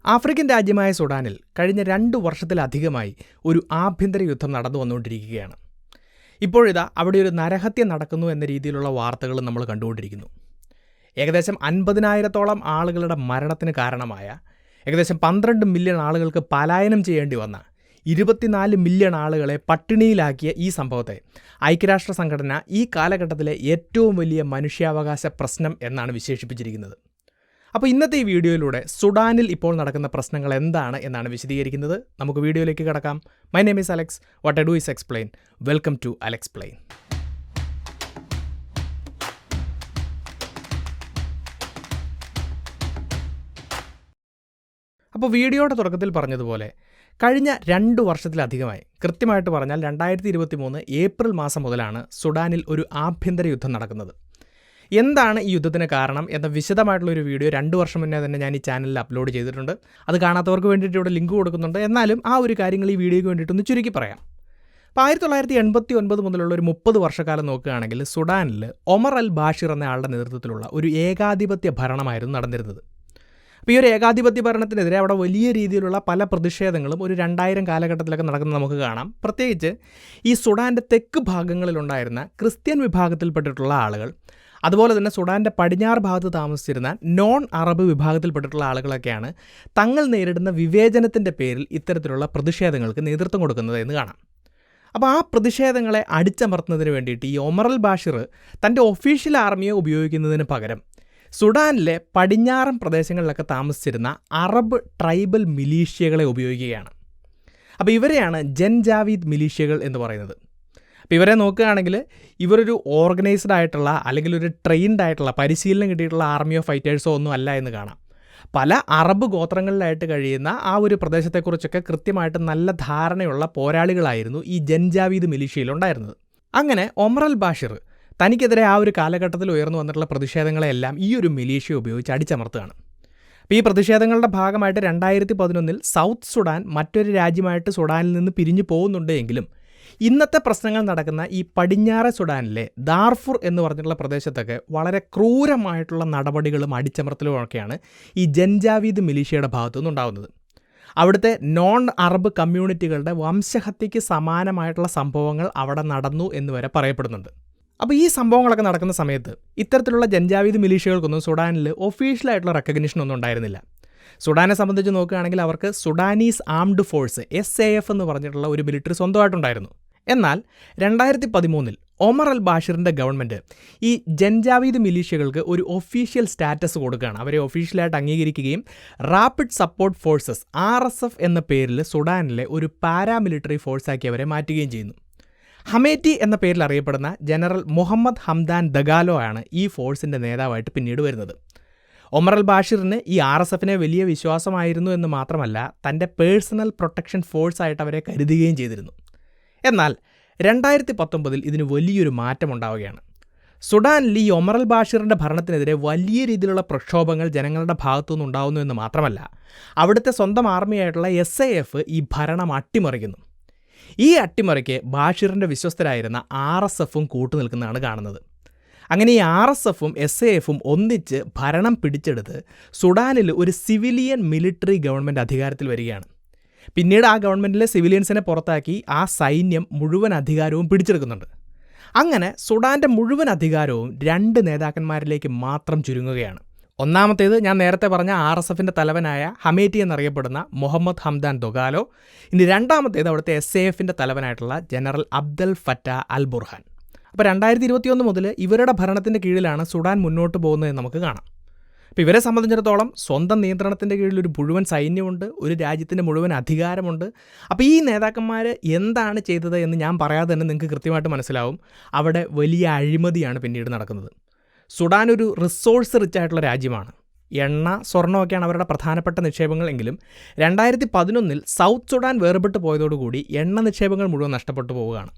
African രാജ്യമായ സുഡാനിൽ കഴിഞ്ഞ 2 വർഷത്തിലധികമായി ഒരു ആഭ്യന്തര യുദ്ധം നടന്നു വന്നുകൊണ്ടിരിക്കുകയാണ്. ഇപ്പോഴിതാ അവിടെ ഒരു നരഹത്യ നടക്കുന്നു എന്ന രീതിയിലുള്ള വാർത്തകൾ നമ്മൾ കണ്ടുകൊണ്ടിരിക്കുന്നു. ഏകദേശം 50,000-ഓളം ആളുകളുടെ മരണത്തിന് കാരണമായ, ഏകദേശം 12 മില്യൺ ആളുകൾക്ക് പലായനം ചെയ്യേണ്ടി വന്ന, 24 മില്യൺ ആളുകളെ പട്ടിണിയിലാക്കിയ ഈ സംഭവത്തെ ഐക്യരാഷ്ട്ര സംഘടന ഈ കാലഘട്ടത്തിലെ ഏറ്റവും വലിയ മനുഷ്യാവകാശ പ്രശ്നം എന്നാണ് വിശേഷിപ്പിച്ചിരിക്കുന്നത്. അപ്പോൾ ഇന്നത്തെ ഈ വീഡിയോയിലൂടെ സുഡാനിൽ ഇപ്പോൾ നടക്കുന്ന പ്രശ്നങ്ങൾ എന്താണ് എന്നാണ് വിശദീകരിക്കുന്നത്. നമുക്ക് വീഡിയോയിലേക്ക് കടക്കാം. My name is Alex. What I do is explain. Welcome to Alexplain. അപ്പോൾ വീഡിയോയുടെ തുടക്കത്തിൽ പറഞ്ഞതുപോലെ കഴിഞ്ഞ 2 വർഷത്തിലധികമായി, കൃത്യമായിട്ട് പറഞ്ഞാൽ 2023 ഏപ്രിൽ മാസം മുതലാണ് സുഡാനിൽ ഒരു ആഭ്യന്തര യുദ്ധം നടക്കുന്നത്. എന്താണ് ഈ യുദ്ധത്തിന് കാരണം എന്ന വിശദമായിട്ടുള്ളൊരു വീഡിയോ 2 വർഷം മുന്നേ തന്നെ ഞാൻ ഈ ചാനലിൽ അപ്ലോഡ് ചെയ്തിട്ടുണ്ട്. അത് കാണാത്തവർക്ക് വേണ്ടിയിട്ട് ഇവിടെ ലിങ്ക് കൊടുക്കുന്നുണ്ട്. എന്നാലും ആ ഒരു കാര്യങ്ങൾ ഈ വീഡിയോയ്ക്ക് വേണ്ടിയിട്ടൊന്ന് ചുരുക്കി പറയാം. അപ്പോൾ 1989 മുതലുള്ള ഒരു 30 വർഷക്കാലം നോക്കുകയാണെങ്കിൽ സുഡാനിൽ ഒമർ അൽ ബാഷിർ എന്ന ആളുടെ നേതൃത്വത്തിലുള്ള ഒരു ഏകാധിപത്യ ഭരണമായിരുന്നു നടന്നിരുന്നത്. അപ്പോൾ ഈ ഒരു ഏകാധിപത്യ ഭരണത്തിനെതിരെ അവിടെ വലിയ രീതിയിലുള്ള പല പ്രതിഷേധങ്ങളും ഒരു 2000 കാലഘട്ടത്തിലൊക്കെ നടക്കുന്നത് നമുക്ക് കാണാം. പ്രത്യേകിച്ച് ഈ സുഡാൻ്റെ തെക്ക് ഭാഗങ്ങളിലുണ്ടായിരുന്ന ക്രിസ്ത്യൻ വിഭാഗത്തിൽപ്പെട്ടിട്ടുള്ള ആളുകൾ, അതുപോലെ തന്നെ സുഡാൻ്റെ പടിഞ്ഞാറ് ഭാഗത്ത് താമസിച്ചിരുന്ന നോൺ അറബ് വിഭാഗത്തിൽപ്പെട്ടിട്ടുള്ള ആളുകളൊക്കെയാണ് തങ്ങൾ നേരിടുന്ന വിവേചനത്തിൻ്റെ പേരിൽ ഇത്തരത്തിലുള്ള പ്രതിഷേധങ്ങൾക്ക് നേതൃത്വം കൊടുക്കുന്നത് എന്ന് കാണാം. അപ്പോൾ ആ പ്രതിഷേധങ്ങളെ അടിച്ചമർത്തുന്നതിന് വേണ്ടിയിട്ട് ഈ ഒമർ അൽ ബാഷിർ തൻ്റെ ഒഫീഷ്യൽ ആർമിയെ ഉപയോഗിക്കുന്നതിന് പകരം സുഡാനിലെ പടിഞ്ഞാറൻ പ്രദേശങ്ങളിലൊക്കെ താമസിച്ചിരുന്ന അറബ് ട്രൈബൽ മിലീഷ്യകളെ ഉപയോഗിക്കുകയാണ്. അപ്പോൾ ഇവരെയാണ് ജൻജാവീദ് മിലീഷ്യകൾ എന്ന് പറയുന്നത്. അപ്പോൾ ഇവരെ നോക്കുകയാണെങ്കിൽ ഇവരൊരു ഓർഗനൈസ്ഡ് ആയിട്ടുള്ള അല്ലെങ്കിൽ ഒരു ട്രെയിൻഡ് ആയിട്ടുള്ള പരിശീലനം കിട്ടിയിട്ടുള്ള ആർമിയോ ഫൈറ്റേഴ്സോ ഒന്നും അല്ല എന്ന് കാണാം. പല അറബ് ഗോത്രങ്ങളിലായിട്ട് കഴിയുന്ന ആ ഒരു പ്രദേശത്തെക്കുറിച്ചൊക്കെ കൃത്യമായിട്ട് നല്ല ധാരണയുള്ള പോരാളികളായിരുന്നു ഈ ജൻജാവീദ് മിലീഷ്യയിലുണ്ടായിരുന്നത്. അങ്ങനെ ഒമർ അൽ ബാഷിർ തനിക്കെതിരെ ആ ഒരു കാലഘട്ടത്തിൽ ഉയർന്നു വന്നിട്ടുള്ള പ്രതിഷേധങ്ങളെല്ലാം ഈ ഒരു മിലീഷ്യ ഉപയോഗിച്ച് അടിച്ചമർത്തുകയാണ്. അപ്പോൾ ഈ പ്രതിഷേധങ്ങളുടെ ഭാഗമായിട്ട് 2011 സൗത്ത് സുഡാൻ മറ്റൊരു രാജ്യമായിട്ട് സുഡാനിൽ നിന്ന് പിരിഞ്ഞു പോകുന്നുണ്ട് എങ്കിലും ഇന്നത്തെ പ്രശ്നങ്ങൾ നടക്കുന്ന ഈ പടിഞ്ഞാറെ സുഡാനിലെ ദാർഫുർ എന്ന് പറഞ്ഞിട്ടുള്ള പ്രദേശത്തൊക്കെ വളരെ ക്രൂരമായിട്ടുള്ള നടപടികളും അടിച്ചമർത്തലുമൊക്കെയാണ് ഈ ജൻജാവീദ് മിലീഷ്യയുടെ ഭാഗത്തു നിന്നുണ്ടാകുന്നത്. അവിടുത്തെ നോൺ അറബ് കമ്മ്യൂണിറ്റികളുടെ വംശഹത്യയ്ക്ക് സമാനമായിട്ടുള്ള സംഭവങ്ങൾ അവിടെ നടന്നു എന്ന് വരെ പറയപ്പെടുന്നുണ്ട്. അപ്പോൾ ഈ സംഭവങ്ങളൊക്കെ നടക്കുന്ന സമയത്ത് ഇത്തരത്തിലുള്ള ജൻജാവീദ് മിലീഷ്യകൾക്കൊന്നും സുഡാനിൽ ഒഫീഷ്യലായിട്ടുള്ള റെക്കഗ്നിഷൻ ഒന്നും ഉണ്ടായിരുന്നില്ല. സുഡാനെ സംബന്ധിച്ച് നോക്കുകയാണെങ്കിൽ അവർക്ക് സുഡാനീസ് ആംഡ് ഫോഴ്സ് SAF എന്ന് പറഞ്ഞിട്ടുള്ള ഒരു മിലിറ്ററി സ്വന്തമായിട്ടുണ്ടായിരുന്നു. എന്നാൽ 2013 ഒമർ അൽ ബാഷിറിൻ്റെ ഗവൺമെൻറ് ഈ ജൻജാവീദ് മിലീഷ്യകൾക്ക് ഒരു ഒഫീഷ്യൽ സ്റ്റാറ്റസ് കൊടുക്കുകയാണ്. അവരെ ഒഫീഷ്യലായിട്ട് അംഗീകരിക്കുകയും റാപ്പിഡ് സപ്പോർട്ട് ഫോഴ്സസ് RSF എന്ന പേരിൽ സുഡാനിലെ ഒരു പാരാമിലിറ്ററി ഫോഴ്സാക്കി അവരെ മാറ്റുകയും ചെയ്യുന്നു. ഹമേറ്റി എന്ന പേരിൽ അറിയപ്പെടുന്ന ജനറൽ മുഹമ്മദ് ഹംദാൻ ദഗാലോ ആണ് ഈ ഫോഴ്സിൻ്റെ നേതാവായിട്ട് പിന്നീട് വരുന്നത്. ഒമർ അൽ ബാഷിറിന് ഈ RSFനെ വലിയ വിശ്വാസമായിരുന്നു എന്ന് മാത്രമല്ല തൻ്റെ പേഴ്സണൽ പ്രൊട്ടക്ഷൻ ഫോഴ്സായിട്ട് അവരെ കരുതുകയും ചെയ്തിരുന്നു. എന്നാൽ 2019 ഇതിന് വലിയൊരു മാറ്റമുണ്ടാവുകയാണ്. സുഡാനിൽ ഈ ഒമർ അൽ ബാഷിറിൻ്റെ ഭരണത്തിനെതിരെ വലിയ രീതിയിലുള്ള പ്രക്ഷോഭങ്ങൾ ജനങ്ങളുടെ ഭാഗത്തുനിന്ന് ഉണ്ടാകുന്നു എന്ന് മാത്രമല്ല അവിടുത്തെ സ്വന്തം ആർമിയായിട്ടുള്ള SAF ഈ ഭരണം അട്ടിമറിക്കുന്നു. ഈ അട്ടിമറിക്ക് ബാഷിറിൻ്റെ വിശ്വസ്തരായിരുന്ന RSFും കൂട്ടുനിൽക്കുന്നതാണ് കാണുന്നത്. അങ്ങനെ ഈ RSFും SAFും ഒന്നിച്ച് ഭരണം പിടിച്ചെടുത്ത് സുഡാനിൽ ഒരു സിവിലിയൻ മിലിറ്ററി ഗവൺമെൻറ് അധികാരത്തിൽ വരികയാണ്. പിന്നീട് ആ ഗവൺമെൻറ്റിലെ സിവിലിയൻസിനെ പുറത്താക്കി ആ സൈന്യം മുഴുവൻ അധികാരവും പിടിച്ചെടുക്കുന്നുണ്ട്. അങ്ങനെ സുഡാൻ്റെ മുഴുവൻ അധികാരവും 2 നേതാക്കന്മാരിലേക്ക് മാത്രം ചുരുങ്ങുകയാണ്. ഒന്നാമത്തേത് ഞാൻ നേരത്തെ പറഞ്ഞ RSFിൻ്റെ തലവനായ ഹമേറ്റി എന്നറിയപ്പെടുന്ന മുഹമ്മദ് ഹംദാൻ ദൊഗാലോ. ഇനി രണ്ടാമത്തേത് അവിടുത്തെ SAFിൻ്റെ തലവനായിട്ടുള്ള ജനറൽ അബ്ദൽ ഫറ്റാ അൽ ബുർഹാൻ. അപ്പോൾ 2021 മുതൽ ഇവരുടെ ഭരണത്തിൻ്റെ കീഴിലാണ് സുഡാൻ മുന്നോട്ട് പോകുന്നതെന്ന് നമുക്ക് കാണാം. അപ്പോൾ ഇവരെ സംബന്ധിച്ചിടത്തോളം സ്വന്തം നിയന്ത്രണത്തിൻ്റെ കീഴിൽ ഒരു മുഴുവൻ സൈന്യമുണ്ട്, ഒരു രാജ്യത്തിൻ്റെ മുഴുവൻ അധികാരമുണ്ട്. അപ്പോൾ ഈ നേതാക്കന്മാർ എന്താണ് ചെയ്തത് എന്ന് ഞാൻ പറയാതെ തന്നെ നിങ്ങൾക്ക് കൃത്യമായിട്ട് മനസ്സിലാവും. അവിടെ വലിയ അഴിമതിയാണ് പിന്നീട് നടക്കുന്നത്. സുഡാൻ ഒരു റിസോഴ്സ് റിച്ച് ആയിട്ടുള്ള രാജ്യമാണ്. എണ്ണ, സ്വർണ്ണമൊക്കെയാണ് അവരുടെ പ്രധാനപ്പെട്ട നിക്ഷേപങ്ങളെങ്കിലും 2011 സൗത്ത് സുഡാൻ വേർപെട്ട് പോയതോടുകൂടി എണ്ണ നിക്ഷേപങ്ങൾ മുഴുവൻ നഷ്ടപ്പെട്ടു പോവുകയാണ്.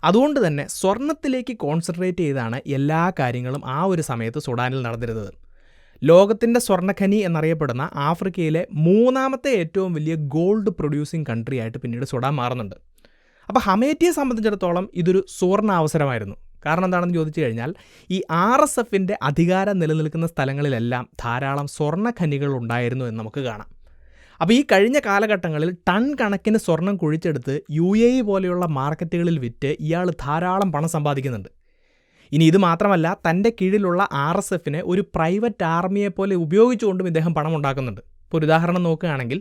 അതുകൊണ്ട് തന്നെ സ്വർണ്ണത്തിലേക്ക് കോൺസെൻട്രേറ്റ് ചെയ്താണ് എല്ലാ കാര്യങ്ങളും ആ ഒരു സമയത്ത് സുഡാനിൽ നടന്നിരുന്നത്. ലോകത്തിൻ്റെ സ്വർണ്ണഖനി എന്നറിയപ്പെടുന്ന ആഫ്രിക്കയിലെ 3ാമത്തെ ഏറ്റവും വലിയ ഗോൾഡ് പ്രൊഡ്യൂസിങ് കൺട്രി ആയിട്ട് പിന്നീട് സുഡാൻ മാറുന്നുണ്ട്. അപ്പോൾ ഹമേറ്റിയെ സംബന്ധിച്ചിടത്തോളം ഇതൊരു സുവർണ്ണ അവസരമായിരുന്നു. കാരണം എന്താണെന്ന് ചോദിച്ചു കഴിഞ്ഞാൽ ഈ RSFിൻ്റെ അധികാരം നിലനിൽക്കുന്ന സ്ഥലങ്ങളിലെല്ലാം ധാരാളം സ്വർണ്ണ ഖനികൾ ഉണ്ടായിരുന്നു എന്ന് നമുക്ക് കാണാം. അപ്പോൾ ഈ കഴിഞ്ഞ കാലഘട്ടങ്ങളിൽ ടൺ കണക്കിന് സ്വർണം കുഴിച്ചെടുത്ത് UAE പോലെയുള്ള മാർക്കറ്റുകളിൽ വിറ്റ് ഇയാൾ ധാരാളം പണം സമ്പാദിക്കുന്നുണ്ട്. ഇനി ഇത് മാത്രമല്ല, തൻ്റെ കീഴിലുള്ള RSFനെ ഒരു പ്രൈവറ്റ് ആർമിയെപ്പോലെ ഉപയോഗിച്ചുകൊണ്ടും ഇദ്ദേഹം പണം ഉണ്ടാക്കുന്നുണ്ട്. ഇപ്പോൾ ഒരു ഉദാഹരണം നോക്കുകയാണെങ്കിൽ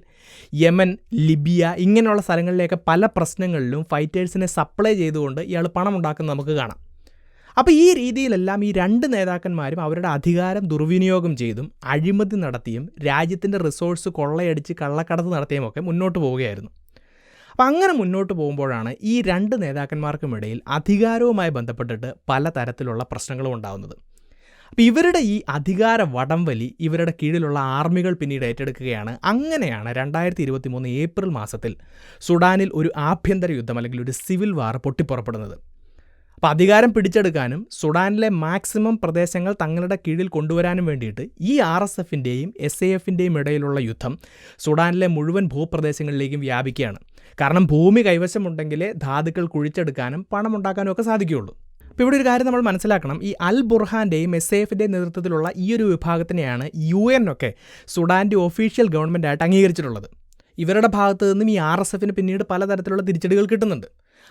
യമൻ, ലിബിയ ഇങ്ങനെയുള്ള സ്ഥലങ്ങളിലേക്ക് പല പ്രശ്നങ്ങളിലും ഫൈറ്റേഴ്സിനെ സപ്ലൈ ചെയ്തുകൊണ്ട് ഇയാൾ പണം ഉണ്ടാക്കുന്നത് നമുക്ക് കാണാം. അപ്പോൾ ഈ രീതിയിലെല്ലാം ഈ രണ്ട് നേതാക്കന്മാരും അവരുടെ അധികാരം ദുർവിനിയോഗം ചെയ്തും അഴിമതി നടത്തിയും രാജ്യത്തിൻ്റെ റിസോഴ്സ് കൊള്ളയടിച്ച് കള്ളക്കടത്ത് നടത്തിയുമൊക്കെ മുന്നോട്ട് പോവുകയായിരുന്നു. അപ്പോൾ അങ്ങനെ മുന്നോട്ട് പോകുമ്പോഴാണ് ഈ രണ്ട് നേതാക്കന്മാർക്കുമിടയിൽ അധികാരവുമായി ബന്ധപ്പെട്ടിട്ട് പലതരത്തിലുള്ള പ്രശ്നങ്ങളും ഉണ്ടാകുന്നത്. അപ്പോൾ ഇവരുടെ ഈ അധികാര വടംവലി ഇവരുടെ കീഴിലുള്ള ആർമികൾ പിന്നീട് ഏറ്റെടുക്കുകയാണ്. അങ്ങനെയാണ് 2023 ഏപ്രിൽ മാസത്തിൽ സുഡാനിൽ ഒരു ആഭ്യന്തര യുദ്ധം അല്ലെങ്കിൽ ഒരു സിവിൽ വാർ പൊട്ടിപ്പുറപ്പെടുന്നത്. അപ്പോൾ അധികാരം പിടിച്ചെടുക്കാനും സുഡാനിലെ മാക്സിമം പ്രദേശങ്ങൾ തങ്ങളുടെ കീഴിൽ കൊണ്ടുവരാനും വേണ്ടിയിട്ട് ഈ RSFൻ്റെയും SAFൻ്റെയും ഇടയിലുള്ള യുദ്ധം സുഡാനിലെ മുഴുവൻ ഭൂപ്രദേശങ്ങളിലേക്കും വ്യാപിക്കുകയാണ്. കാരണം ഭൂമി കൈവശമുണ്ടെങ്കിലേ ധാതുക്കൾ കുഴിച്ചെടുക്കാനും പണമുണ്ടാക്കാനും ഒക്കെ സാധിക്കുകയുള്ളൂ. അപ്പോൾ ഇവിടെ ഒരു കാര്യം നമ്മൾ മനസ്സിലാക്കണം. ഈ അൽ ബുർഹാൻ്റെയും SAFൻ്റെയും നേതൃത്വത്തിലുള്ള ഈ ഒരു വിഭാഗത്തിനെയാണ് UN ഒക്കെ സുഡാൻ്റെ ഒഫീഷ്യൽ ഗവൺമെൻറ്റായിട്ട് അംഗീകരിച്ചിട്ടുള്ളത്. ഇവരുടെ ഭാഗത്തു നിന്നും ഈ RSFന് പിന്നീട് പലതരത്തിലുള്ള തിരിച്ചടികൾ കിട്ടുന്നുണ്ട്.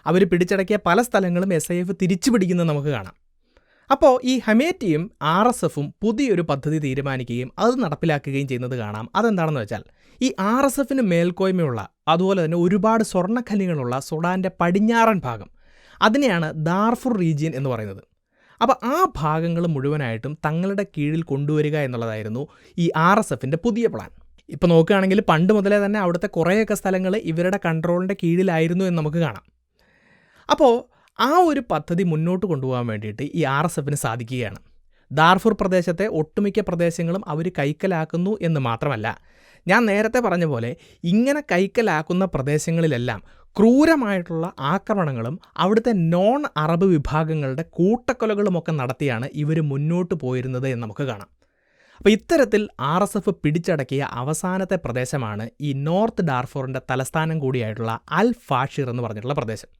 അവർ പിടിച്ചടക്കിയ പല സ്ഥലങ്ങളും SAF തിരിച്ചു പിടിക്കുന്നത് നമുക്ക് കാണാം. അപ്പോൾ ഈ ഹമേറ്റിയും RSFും പുതിയൊരു പദ്ധതി തീരുമാനിക്കുകയും അത് നടപ്പിലാക്കുകയും ചെയ്യുന്നത് കാണാം. അതെന്താണെന്ന് വെച്ചാൽ ഈ RSFന് മേൽക്കോയ്മയുള്ള അതുപോലെ തന്നെ ഒരുപാട് സ്വർണ്ണഖനികളുള്ള സുഡാൻ്റെ പടിഞ്ഞാറൻ ഭാഗം, അതിനെയാണ് ദാർഫുർ റീജിയൻ എന്ന് പറയുന്നത്. അപ്പോൾ ആ ഭാഗങ്ങൾ മുഴുവനായിട്ടും തങ്ങളുടെ കീഴിൽ കൊണ്ടുവരിക എന്നുള്ളതായിരുന്നു ഈ RSFൻ്റെ പുതിയ പ്ലാൻ. ഇപ്പോൾ നോക്കുകയാണെങ്കിൽ പണ്ട് മുതലേ തന്നെ അവിടുത്തെ കുറേയൊക്കെ സ്ഥലങ്ങൾ ഇവരുടെ കൺട്രോളിൻ്റെ കീഴിലായിരുന്നു എന്ന് നമുക്ക് കാണാം. അപ്പോൾ ആ ഒരു പദ്ധതി മുന്നോട്ട് കൊണ്ടുപോകാൻ വേണ്ടിയിട്ട് ഈ RSFന് സാധിക്കുകയാണ്. ദാർഫുർ പ്രദേശത്തെ ഒട്ടുമിക്ക പ്രദേശങ്ങളും അവർ കൈക്കലാക്കുന്നു എന്ന് മാത്രമല്ല, ഞാൻ നേരത്തെ പറഞ്ഞ പോലെ ഇങ്ങനെ കൈക്കലാക്കുന്ന പ്രദേശങ്ങളിലെല്ലാം ക്രൂരമായിട്ടുള്ള ആക്രമണങ്ങളും അവിടുത്തെ നോൺ അറബ് വിഭാഗങ്ങളുടെ കൂട്ടക്കൊലകളുമൊക്കെ നടത്തിയാണ് ഇവർ മുന്നോട്ട് പോയിരുന്നത് എന്ന് നമുക്ക് കാണാം. അപ്പോൾ ഇത്തരത്തിൽ RSF പിടിച്ചടക്കിയ അവസാനത്തെ പ്രദേശമാണ് ഈ നോർത്ത് ഡാർഫൂറിൻ്റെ തലസ്ഥാനം കൂടിയായിട്ടുള്ള അൽ ഫാഷിർ എന്ന് പറഞ്ഞിട്ടുള്ള പ്രദേശം.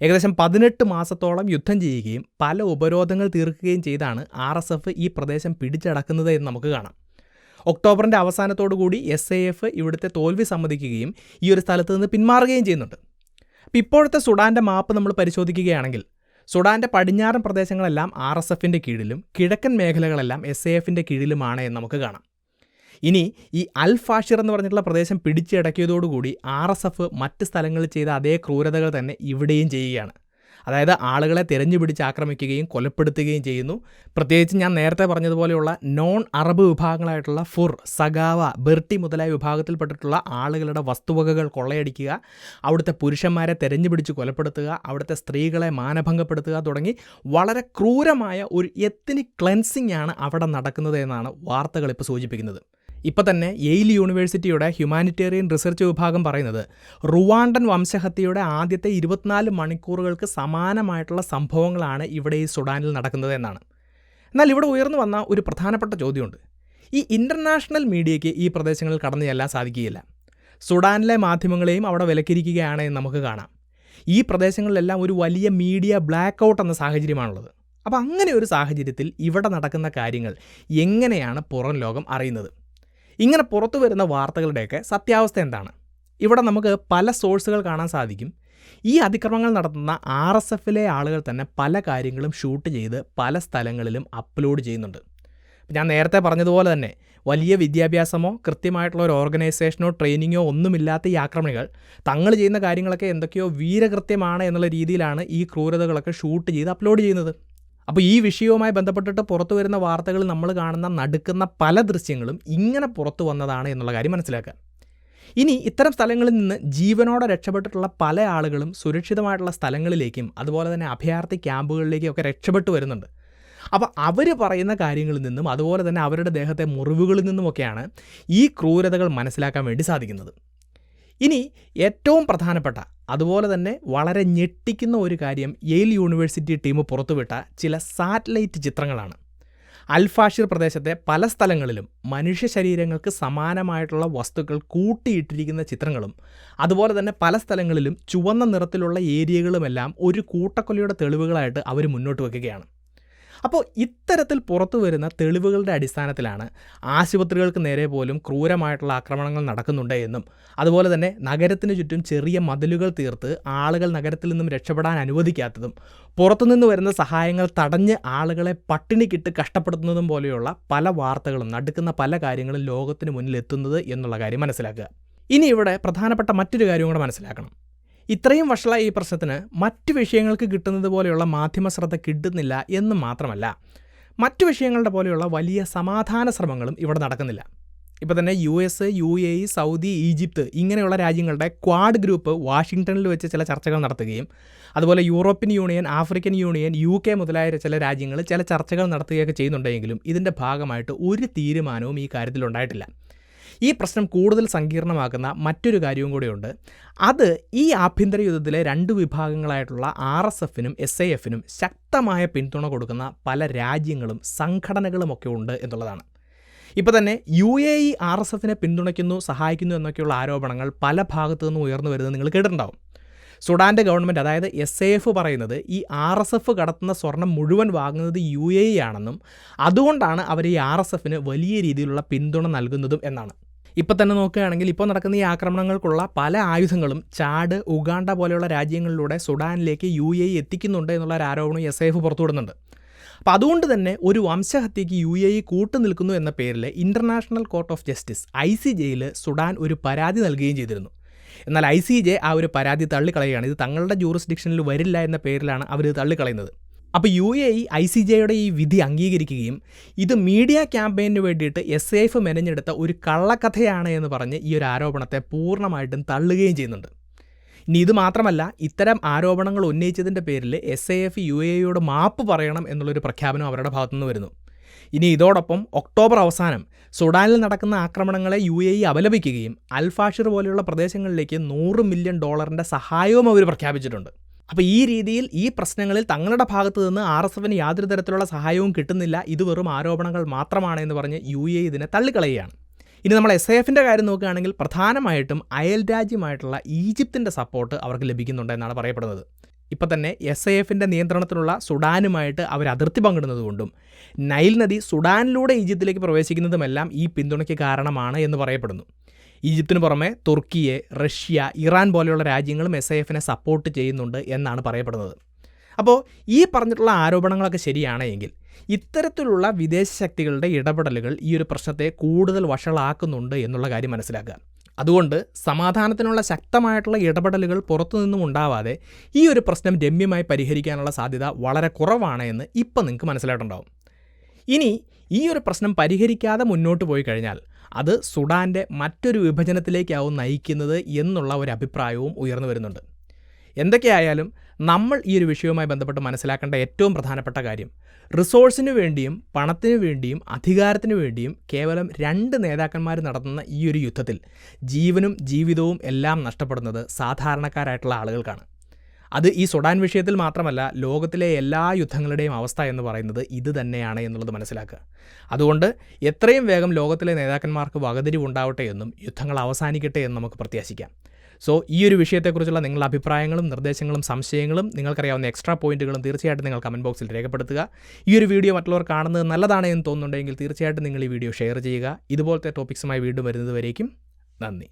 ഏകദേശം 18 മാസത്തോളം യുദ്ധം ചെയ്യുകയും പല ഉപരോധങ്ങൾ തീർക്കുകയും ചെയ്താണ് RSF ഈ പ്രദേശം പിടിച്ചടക്കുന്നത് എന്ന് നമുക്ക് കാണാം. ഒക്ടോബറിൻ്റെ അവസാനത്തോടുകൂടി SAF ഇവിടുത്തെ തോൽവി സമ്മതിക്കുകയും ഈ ഒരു സ്ഥലത്ത് നിന്ന് പിന്മാറുകയും ചെയ്യുന്നുണ്ട്. അപ്പോൾ ഇപ്പോഴത്തെ സുഡാൻ്റെ മാപ്പ് നമ്മൾ പരിശോധിക്കുകയാണെങ്കിൽ സുഡാൻ്റെ പടിഞ്ഞാറൻ പ്രദേശങ്ങളെല്ലാം RSFൻ്റെ കീഴിലും കിഴക്കൻ മേഖലകളെല്ലാം SAFൻ്റെ കീഴിലുമാണ് എന്ന് നമുക്ക് കാണാം. ഇനി ഈ അൽ ഫാഷിർ എന്ന് പറഞ്ഞിട്ടുള്ള പ്രദേശം പിടിച്ചടക്കിയതോടുകൂടി RSF മറ്റ് സ്ഥലങ്ങളിൽ ചെയ്ത അതേ ക്രൂരതകൾ തന്നെ ഇവിടെയും ചെയ്യുകയാണ്. അതായത് ആളുകളെ തിരഞ്ഞുപിടിച്ച് ആക്രമിക്കുകയും കൊലപ്പെടുത്തുകയും ചെയ്യുന്നു. പ്രത്യേകിച്ച് ഞാൻ നേരത്തെ പറഞ്ഞതുപോലെയുള്ള നോൺ അറബ് വിഭാഗങ്ങളായിട്ടുള്ള ഫുർ, സഗാവ, ബെർട്ടി മുതലായ വിഭാഗത്തിൽപ്പെട്ടിട്ടുള്ള ആളുകളുടെ വസ്തുവകകൾ കൊള്ളയടിക്കുക, അവിടുത്തെ പുരുഷന്മാരെ തിരഞ്ഞുപിടിച്ച് കൊലപ്പെടുത്തുക, അവിടുത്തെ സ്ത്രീകളെ മാനഭംഗപ്പെടുത്തുക തുടങ്ങി വളരെ ക്രൂരമായ ഒരു എത്നിക് ക്ലെൻസിംഗ് ആണ് അവിടെ നടക്കുന്നത് എന്നാണ് വാർത്തകൾ ഇപ്പോൾ സൂചിപ്പിക്കുന്നത്. ഇപ്പോൾ തന്നെ യെയിൽ യൂണിവേഴ്സിറ്റിയുടെ ഹ്യൂമാനിറ്റേറിയൻ റിസർച്ച് വിഭാഗം പറയുന്നത് റുവാണ്ടൻ വംശഹത്യയുടെ ആദ്യത്തെ 24 മണിക്കൂറുകൾക്ക് സമാനമായിട്ടുള്ള സംഭവങ്ങളാണ് ഇവിടെ ഈ സുഡാനിൽ നടക്കുന്നത് എന്നാണ്. എന്നാൽ ഇവിടെ ഉയർന്നു വന്ന ഒരു പ്രധാനപ്പെട്ട ചോദ്യമുണ്ട്. ഈ ഇൻ്റർനാഷണൽ മീഡിയയ്ക്ക് ഈ പ്രദേശങ്ങളിൽ കടന്നു ചെല്ലാൻ സാധിക്കുകയില്ല. സുഡാനിലെ മാധ്യമങ്ങളെയും അവിടെ വിലക്കിരിക്കുകയാണ് എന്ന് നമുക്ക് കാണാം. ഈ പ്രദേശങ്ങളിലെല്ലാം ഒരു വലിയ മീഡിയ ബ്ലാക്ക് ഔട്ട് എന്ന സാഹചര്യമാണുള്ളത്. അപ്പോൾ അങ്ങനെ ഒരു സാഹചര്യത്തിൽ ഇവിടെ നടക്കുന്ന കാര്യങ്ങൾ എങ്ങനെയാണ് പുറം ലോകം അറിയുന്നത്? ഇങ്ങനെ പുറത്തു വരുന്ന വാർത്തകളുടെയൊക്കെ സത്യാവസ്ഥ എന്താണ്? ഇവിടെ നമുക്ക് പല സോഴ്സുകൾ കാണാൻ സാധിക്കും. ഈ അതിക്രമങ്ങൾ നടത്തുന്ന RSFലെ ആളുകൾ തന്നെ പല കാര്യങ്ങളും ഷൂട്ട് ചെയ്ത് പല സ്ഥലങ്ങളിലും അപ്ലോഡ് ചെയ്യുന്നുണ്ട്. ഞാൻ നേരത്തെ പറഞ്ഞതുപോലെ തന്നെ വലിയ വിദ്യാഭ്യാസമോ കൃത്യമായിട്ടുള്ള ഒരു ഓർഗനൈസേഷനോ ട്രെയിനിങ്ങോ ഒന്നുമില്ലാത്ത ഈ ആക്രമണികൾ തങ്ങൾ ചെയ്യുന്ന കാര്യങ്ങളൊക്കെ എന്തൊക്കെയോ വീരകൃത്യമാണ് എന്നുള്ള രീതിയിലാണ് ഈ ക്രൂരതകളൊക്കെ ഷൂട്ട് ചെയ്ത് അപ്ലോഡ് ചെയ്യുന്നത്. അപ്പോൾ ഈ വിഷയവുമായി ബന്ധപ്പെട്ടിട്ട് പുറത്തു വരുന്ന വാർത്തകൾ നമ്മൾ കാണുന്ന നടുക്കുന്ന പല ദൃശ്യങ്ങളും ഇങ്ങനെ പുറത്തു വന്നതാണ് എന്നുള്ള കാര്യം മനസ്സിലാക്കുക. ഇനി ഇത്തരം സ്ഥലങ്ങളിൽ നിന്ന് ജീവനോടെ രക്ഷപ്പെട്ടിട്ടുള്ള പല ആളുകളും സുരക്ഷിതമായിട്ടുള്ള സ്ഥലങ്ങളിലേക്കും അതുപോലെ തന്നെ അഭയാർത്ഥി ക്യാമ്പുകളിലേക്കും ഒക്കെ രക്ഷപ്പെട്ടു വരുന്നുണ്ട്. അപ്പോൾ അവർ പറയുന്ന കാര്യങ്ങളിൽ നിന്നും അതുപോലെ തന്നെ അവരുടെ ദേഹത്തെ മുറിവുകളിൽ നിന്നുമൊക്കെയാണ് ഈ ക്രൂരതകൾ മനസ്സിലാക്കാൻ വേണ്ടി സാധിക്കുന്നത്. ഇനി ഏറ്റവും പ്രധാനപ്പെട്ട അതുപോലെ തന്നെ വളരെ ഞെട്ടിക്കുന്ന ഒരു കാര്യം യെയിൽ യൂണിവേഴ്സിറ്റി ടീം പുറത്തുവിട്ട ചില സാറ്റലൈറ്റ് ചിത്രങ്ങളാണ്. അൽ ഫാഷിർ പ്രദേശത്തെ പല സ്ഥലങ്ങളിലും മനുഷ്യ ശരീരങ്ങൾക്ക് സമാനമായിട്ടുള്ള വസ്തുക്കൾ കൂട്ടിയിട്ടിരിക്കുന്ന ചിത്രങ്ങളും അതുപോലെ തന്നെ പല സ്ഥലങ്ങളിലും ചുവന്ന നിറത്തിലുള്ള ഏരിയകളുമെല്ലാം ഒരു കൂട്ടക്കൊലയുടെ തെളിവുകളായിട്ട് അവർ മുന്നോട്ട് വയ്ക്കുകയാണ്. അപ്പോൾ ഇത്തരത്തിൽ പുറത്തു വരുന്ന തെളിവുകളുടെ അടിസ്ഥാനത്തിലാണ് ആശുപത്രികൾക്ക് നേരെ പോലും ക്രൂരമായിട്ടുള്ള ആക്രമണങ്ങൾ നടക്കുന്നുണ്ട് എന്നും അതുപോലെ തന്നെ നഗരത്തിന് ചുറ്റും ചെറിയ മതിലുകൾ തീർത്ത് ആളുകൾ നഗരത്തിൽ നിന്നും രക്ഷപ്പെടാൻ അനുവദിക്കാത്തതും പുറത്തുനിന്ന് വരുന്ന സഹായങ്ങൾ തടഞ്ഞ് ആളുകളെ പട്ടിണിക്കിട്ട് കഷ്ടപ്പെടുത്തുന്നതും പോലെയുള്ള പല വാർത്തകളും നടുക്കുന്ന പല കാര്യങ്ങളും ലോകത്തിന് മുന്നിൽ എത്തുന്നത് എന്നുള്ള കാര്യം മനസ്സിലാക്കുക. ഇനി ഇവിടെ പ്രധാനപ്പെട്ട മറ്റൊരു കാര്യം കൂടെ മനസ്സിലാക്കണം. ഇത്രയും വഷളായ ഈ പ്രശ്നത്തിന് മറ്റു വിഷയങ്ങൾക്ക് കിട്ടുന്നത് പോലെയുള്ള മാധ്യമ ശ്രദ്ധ കിട്ടുന്നില്ല എന്ന് മാത്രമല്ല, മറ്റു വിഷയങ്ങളുടെ പോലെയുള്ള വലിയ സമാധാന ശ്രമങ്ങളും ഇവിടെ നടക്കുന്നില്ല. ഇപ്പോൾ തന്നെ US, UAE, സൗദി, ഈജിപ്ത് ഇങ്ങനെയുള്ള രാജ്യങ്ങളുടെ ക്വാഡ് ഗ്രൂപ്പ് വാഷിങ്ടണിൽ വെച്ച് ചില ചർച്ചകൾ നടത്തുകയും അതുപോലെ European union, African union, UK മുതലായ ചില രാജ്യങ്ങൾ ചില ചർച്ചകൾ നടത്തുകയൊക്കെ ചെയ്യുന്നുണ്ടെങ്കിലും ഇതിൻ്റെ ഭാഗമായിട്ട് ഒരു തീരുമാനവും ഈ കാര്യത്തിലുണ്ടായിട്ടില്ല. ഈ പ്രശ്നം കൂടുതൽ സങ്കീർണമാക്കുന്ന മറ്റൊരു കാര്യവും കൂടിയുണ്ട്. അത് ഈ ആഭ്യന്തര യുദ്ധത്തിലെ രണ്ട് വിഭാഗങ്ങളായിട്ടുള്ള RSFനും SAFനും ശക്തമായ പിന്തുണ കൊടുക്കുന്ന പല രാജ്യങ്ങളും സംഘടനകളുമൊക്കെ ഉണ്ട് എന്നുള്ളതാണ്. ഇപ്പോൾ തന്നെ UAE RSFനെ പിന്തുണയ്ക്കുന്നു, സഹായിക്കുന്നു എന്നൊക്കെയുള്ള ആരോപണങ്ങൾ പല ഭാഗത്തു നിന്നും ഉയർന്നു വരുന്നത് നിങ്ങൾ കേട്ടിട്ടുണ്ടാവും. സുഡാൻ്റെ ഗവൺമെൻറ്, അതായത് SAF പറയുന്നത് ഈ RSF കടത്തുന്ന സ്വർണം മുഴുവൻ വാങ്ങുന്നത് UAE ആണെന്നും അതുകൊണ്ടാണ് അവർ ഈ RSFന് വലിയ രീതിയിലുള്ള പിന്തുണ നൽകുന്നതും എന്നാണ്. ഇപ്പം തന്നെ നോക്കുകയാണെങ്കിൽ ഇപ്പോൾ നടക്കുന്ന ഈ ആക്രമണങ്ങൾക്കുള്ള പല ആയുധങ്ങളും ചാഡ്, ഉഗാണ്ട പോലെയുള്ള രാജ്യങ്ങളിലൂടെ സുഡാനിലേക്ക് UAE എത്തിക്കുന്നുണ്ട് എന്നുള്ള ഒരു ആരോപണം SAF പുറത്തുവിടുന്നുണ്ട്. അപ്പോൾ അതുകൊണ്ട് തന്നെ ഒരു വംശഹത്യയ്ക്ക് UAE കൂട്ടുനിൽക്കുന്നു എന്ന പേരിൽ ഇൻ്റർനാഷണൽ കോർട്ട് ഓഫ് ജസ്റ്റിസ് ICJയിൽ സുഡാൻ ഒരു പരാതി നൽകുകയും ചെയ്തിരുന്നു. എന്നാൽ ICJ ആ ഒരു പരാതി തള്ളിക്കളയുകയാണ്. ഇത് തങ്ങളുടെ ജൂറിസ്ഡിക്ഷനിൽ വരില്ല എന്ന പേരിലാണ് അവർ തള്ളിക്കളയുന്നത്. അപ്പോൾ UAE ICJയുടെ ഈ വിധി അംഗീകരിക്കുകയും ഇത് മീഡിയ ക്യാമ്പയിന് വേണ്ടിയിട്ട് SAF മെനഞ്ഞെടുത്ത ഒരു കള്ളക്കഥയാണ് എന്ന് പറഞ്ഞ് ഈ ഒരു ആരോപണത്തെ പൂർണ്ണമായിട്ടും തള്ളുകയും ചെയ്യുന്നുണ്ട്. ഇനി ഇത് മാത്രമല്ല, ഇത്തരം ആരോപണങ്ങൾ ഉന്നയിച്ചതിൻ്റെ പേരിൽ SAF UAEയോട് മാപ്പ് പറയണം എന്നുള്ളൊരു പ്രഖ്യാപനം അവരുടെ ഭാഗത്തുനിന്ന് വരുന്നു. ഇനി ഇതോടൊപ്പം ഒക്ടോബർ അവസാനം സുഡാനിൽ നടക്കുന്ന ആക്രമണങ്ങളെ UAE അപലപിക്കുകയും അൽഫാഷിർ പോലെയുള്ള പ്രദേശങ്ങളിലേക്ക് $100 മില്യൺ സഹായവും അവർ പ്രഖ്യാപിച്ചിട്ടുണ്ട്. അപ്പോൾ ഈ രീതിയിൽ ഈ പ്രശ്നങ്ങളിൽ തങ്ങളുടെ ഭാഗത്തു നിന്ന് RSFന് യാതൊരു തരത്തിലുള്ള സഹായവും കിട്ടുന്നില്ല, ഇത് വെറും ആരോപണങ്ങൾ മാത്രമാണ് എന്ന് പറഞ്ഞ് UAE ഇതിനെ തള്ളിക്കളയുകയാണ്. ഇനി നമ്മൾ SAFൻ്റെ കാര്യം നോക്കുകയാണെങ്കിൽ പ്രധാനമായിട്ടും അയൽ രാജ്യമായിട്ടുള്ള ഈജിപ്തിൻ്റെ സപ്പോർട്ട് അവർക്ക് ലഭിക്കുന്നുണ്ട് എന്നാണ് പറയപ്പെടുന്നത്. ഇപ്പോൾ തന്നെ SAFൻ്റെ നിയന്ത്രണത്തിലുള്ള സുഡാനുമായിട്ട് അവർ അതിർത്തി പങ്കിടുന്നതുകൊണ്ടും നൈൽ നദി സുഡാനിലൂടെ ഈജിപ്തിലേക്ക് പ്രവേശിക്കുന്നതുമെല്ലാം ഈ പിന്തുണയ്ക്ക് കാരണമാണ് എന്ന് പറയപ്പെടുന്നു. ഈജിപ്തിന് പുറമെ തുർക്കിയെ, റഷ്യ, ഇറാൻ പോലെയുള്ള രാജ്യങ്ങളും SAFനെ സപ്പോർട്ട് ചെയ്യുന്നുണ്ട് എന്നാണ് പറയപ്പെടുന്നത്. അപ്പോൾ ഈ പറഞ്ഞിട്ടുള്ള ആരോപണങ്ങളൊക്കെ ശരിയാണെങ്കിൽ ഇത്തരത്തിലുള്ള വിദേശ ശക്തികളുടെ ഇടപെടലുകൾ ഈ ഒരു പ്രശ്നത്തെ കൂടുതൽ വഷളാക്കുന്നുണ്ട് എന്നുള്ള കാര്യം മനസ്സിലാക്കുക. അതുകൊണ്ട് സമാധാനത്തിനുള്ള ശക്തമായിട്ടുള്ള ഇടപെടലുകൾ പുറത്തുനിന്നും ഉണ്ടാവാതെ ഈ ഒരു പ്രശ്നം രമ്യമായി പരിഹരിക്കാനുള്ള സാധ്യത വളരെ കുറവാണ് എന്ന് ഇപ്പം നിങ്ങൾക്ക് മനസ്സിലായിട്ടുണ്ടാവും. ഇനി ഈ ഒരു പ്രശ്നം പരിഹരിക്കാതെ മുന്നോട്ട് പോയി കഴിഞ്ഞാൽ അത് സുഡാൻ്റെ മറ്റൊരു വിഭജനത്തിലേക്കാവും നയിക്കുന്നത് എന്നുള്ള ഒരു അഭിപ്രായവും ഉയർന്നു വരുന്നുണ്ട്. എന്തൊക്കെയായാലും നമ്മൾ ഈ ഒരു വിഷയവുമായി ബന്ധപ്പെട്ട് മനസ്സിലാക്കേണ്ട ഏറ്റവും പ്രധാനപ്പെട്ട കാര്യം, റിസോഴ്സിന് വേണ്ടിയും പണത്തിനു വേണ്ടിയും അധികാരത്തിനു വേണ്ടിയും കേവലം 2 നേതാക്കന്മാർ നടത്തുന്ന ഈ ഒരു യുദ്ധത്തിൽ ജീവനും ജീവിതവും എല്ലാം നഷ്ടപ്പെടുന്നത് സാധാരണക്കാരായിട്ടുള്ള ആളുകൾക്കാണ്. അത് ഈ സുഡാൻ വിഷയത്തിൽ മാത്രമല്ല, ലോകത്തിലെ എല്ലാ യുദ്ധങ്ങളുടെയും അവസ്ഥ എന്ന് പറയുന്നത് ഇത് തന്നെയാണ് എന്നുള്ളത് മനസ്സിലാക്കുക. അതുകൊണ്ട് എത്രയും വേഗം ലോകത്തിലെ നേതാക്കന്മാർക്ക് വകതിരിവുണ്ടാവട്ടെ എന്നും യുദ്ധങ്ങൾ അവസാനിക്കട്ടെ എന്നും നമുക്ക് പ്രത്യാശിക്കാം. സോ ഈ ഒരു വിഷയത്തെക്കുറിച്ചുള്ള നിങ്ങളുടെ അഭിപ്രായങ്ങളും നിർദ്ദേശങ്ങളും സംശയങ്ങളും നിങ്ങൾക്കറിയാവുന്ന എക്സ്ട്രാ പോയിന്റുകളും തീർച്ചയായിട്ടും നിങ്ങൾ കമൻറ്റ് ബോക്സിൽ രേഖപ്പെടുത്തുക. ഈ ഒരു വീഡിയോ മറ്റുള്ളവർ കാണുന്നത് നല്ലതാണ് എന്ന് തോന്നുന്നുണ്ടെങ്കിൽ തീർച്ചയായിട്ടും നിങ്ങൾ ഈ വീഡിയോ ഷെയർ ചെയ്യുക. ഇതുപോലത്തെ ടോപ്പിക്സുമായി വീണ്ടും വരുന്നത് വരേക്കും നന്ദി.